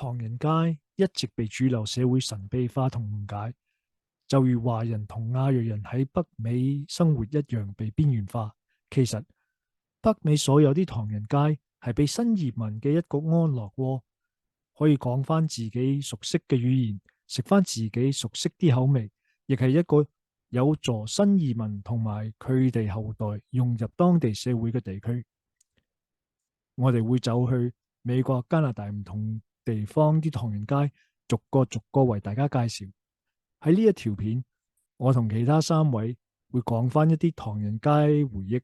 唐人街一直被主流社會神秘化同誤解，就如華人同亞裔人喺北美生活一樣被邊緣化。其實北美所有啲唐人街係俾新移民嘅一個安樂窩，可以講翻自己熟悉嘅語言，食翻自己熟悉啲口味，亦係一個有助新移民同埋佢哋後代融入當地社會嘅地區。我哋會走去美國、加拿大唔同地方啲唐人街，逐個逐個為大家介紹。喺呢一條片，我同其他三位會講翻一啲唐人街回憶。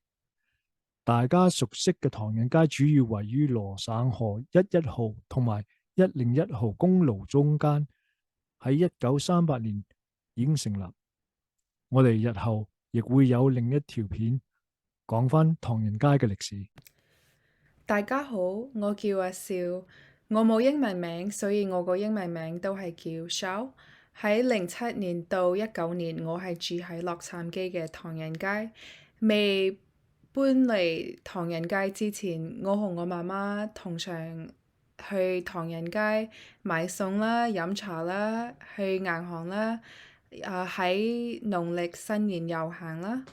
大家熟悉嘅唐人街主要位於羅省河11號同埋101號公路中間，喺1938年已經成立。我哋日後亦會有另一條片講翻唐人街嘅歷史。大家好，我叫阿少，我冇英文名，所以我個英文名都係叫 Shao。喺07年到19年，我係住喺洛杉磯嘅唐人街。未搬嚟唐人街之前，我同我媽媽通常去唐人街買餸啦、飲茶啦、去銀行啦，喺農曆新年遊行啦。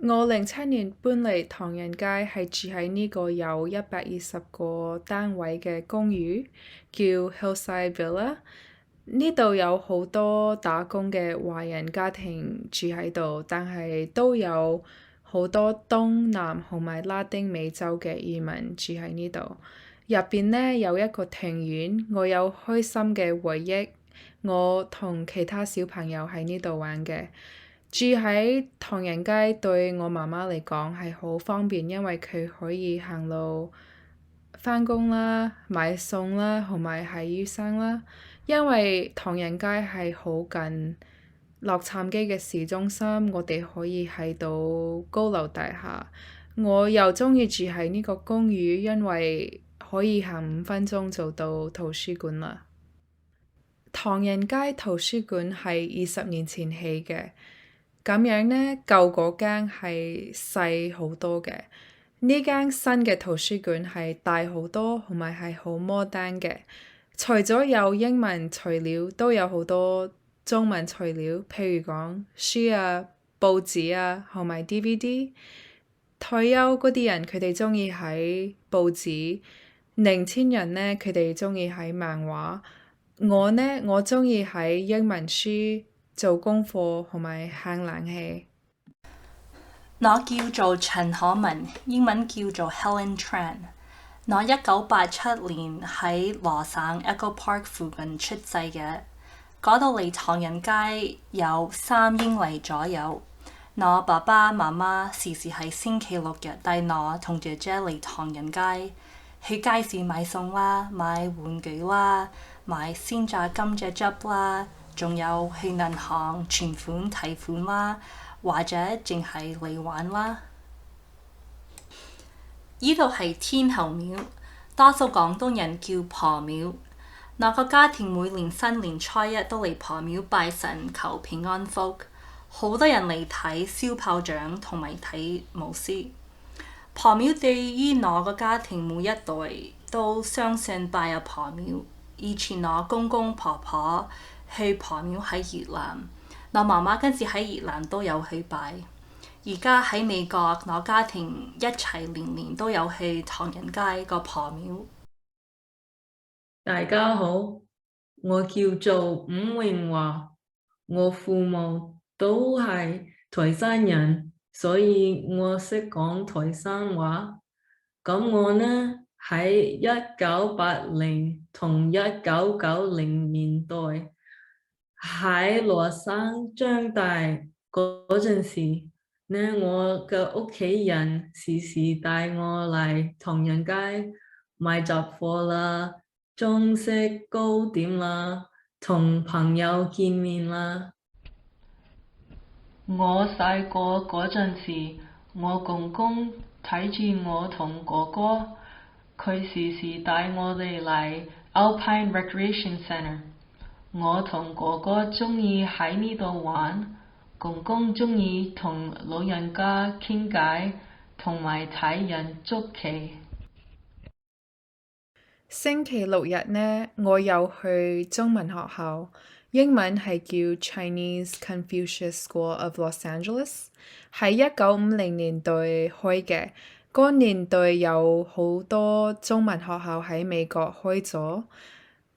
我07年搬嚟唐人街，係住喺呢個有120個單位嘅公寓，叫 Hillside Villa。呢度有好多打工嘅華人家庭住喺度，但係都有好多東南同埋拉丁美洲嘅移民住喺呢度。入邊呢有一個庭園，我有開心嘅回憶。我同其他小朋友喺呢度玩嘅。住喺唐人街對我媽媽嚟講係好方便，因為佢可以行路返工啦、買餸啦，同埋係醫生啦。因為唐人街係好近洛杉磯嘅市中心，我哋可以喺度高樓大廈。我又鍾意住喺呢個公寓，因為可以行5分鐘就到圖書館啦。唐人街圖書館係20年前起嘅。咁樣呢，舊嗰間係細好多嘅，呢間新嘅圖書館係大好多，同埋係好摩登嘅。除咗有英文材料，都有好多中文材料，譬如講書啊、報紙啊，同埋 DVD。退休嗰啲人佢哋鍾意喺報紙，年輕人呢佢哋鍾意喺漫畫。我呢，我鍾意喺英文書。做功課同埋慳冷氣。我叫做陳可文，英文叫做 Helen Tran。我1987年喺羅省 Echo Park 附近出世嘅，嗰度離唐人街有3英里左右。我爸爸媽媽時時喺星期六日帶我同姐姐嚟唐人街，去街市買餸啦、買玩具啦、買鮮榨甘蔗汁啦。仲有去銀行存款提款啦，或者淨係嚟玩啦。依度係天后廟，多數廣東人叫婆廟。我個家庭每年新年初一都嚟婆廟拜神求平安福，好多人嚟睇燒炮仗同埋睇舞獅。婆廟對於我個家庭每一代都相信拜阿婆廟。以前我公公婆婆去婆廟喺越南，我媽媽跟住喺越南都有去拜。而家喺美國，我家庭一齊年年都有去唐人街個婆廟。大家好，我叫做伍榮華，我父母都係台山人，所以我識講台山話。咁我呢喺1980同1990年代喺羅省長大嗰陣時呢，我嘅屋企人時時帶我嚟唐人街買雜貨啦、中式糕點啦，同朋友見面啦。我細個嗰陣時，我公公睇住我同哥哥，佢時時帶我哋嚟 Alpine Recreation Centre。我同哥哥鍾意喺呢度玩，公公鍾意同老人家傾偈，同埋睇人捉棋。星期六日呢，我有去中文學校，英文係叫 Chinese Confucius School of Los Angeles，喺1950年代開嘅。嗰年代有好多中文學校喺美國開咗。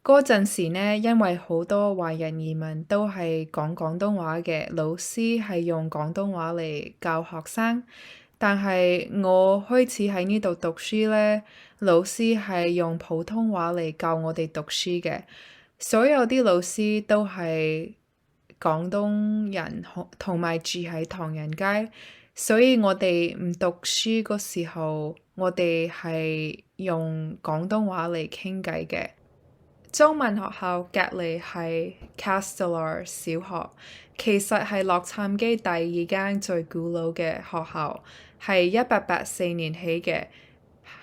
嗰陣時呢，因為好多華人移民都係講廣東話嘅，老師係用廣東話嚟教學生。但係我開始喺呢度讀書呢，老師係用普通話嚟教我哋讀書嘅。所有啲老師都係廣東人，同埋住喺唐人街。所以我哋唔讀書嗰時候，我哋係用廣東話嚟傾偈嘅。中文學校隔離係 Castelar 小學，其實係洛杉磯第2間最古老嘅學校，係1884年起嘅。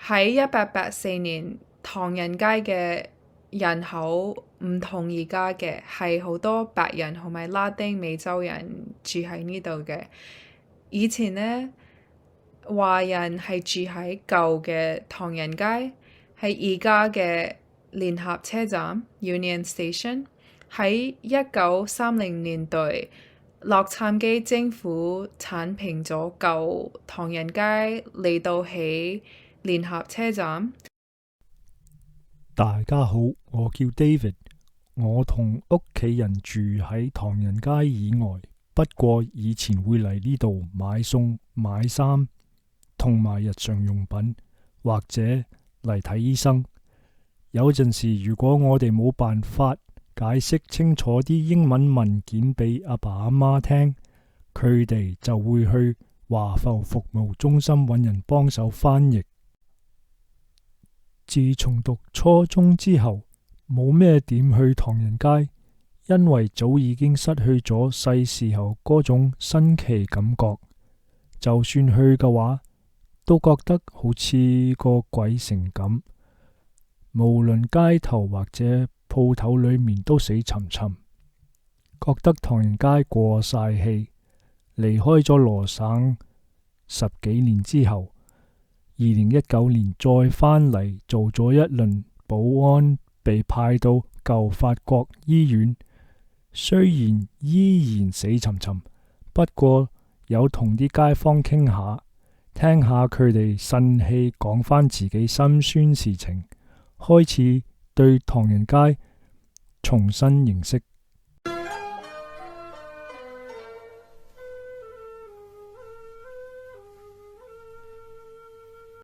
喺1884年，唐人街嘅人口唔同而家嘅，係好多白人同埋拉丁美洲人住喺呢度嘅。以前呢，華人係住喺舊嘅唐人街，係而家嘅聯合車站 Union Station。喺1930年代，洛杉磯政府剷平咗舊唐人街嚟到起聯合車站。大家好，我叫 David，我同屋企人住喺唐人街以外。不過以前會嚟呢度買餸、買衫同埋日常用品，或者嚟睇醫生。有陣時如果我哋冇辦法解釋清楚啲英文文件俾阿爸阿媽聽，佢哋就會去華埠服務中心揾人幫手翻譯。自從讀初中之後，冇咩點去唐人街，因為早已經失去咗細時候嗰種新奇感覺。就算去嘅話，都覺得好似個鬼城咁，無論街頭或者鋪頭裏面都死沉沉，覺得唐人街過晒氣。離開咗羅省10幾年之後，2019年再返嚟做咗一輪保安，被派到舊法國醫院。雖然依然死沉沉，不過有同啲街坊傾下，聽下佢哋呻氣講返自己心酸事情，開始對唐人街重新認識。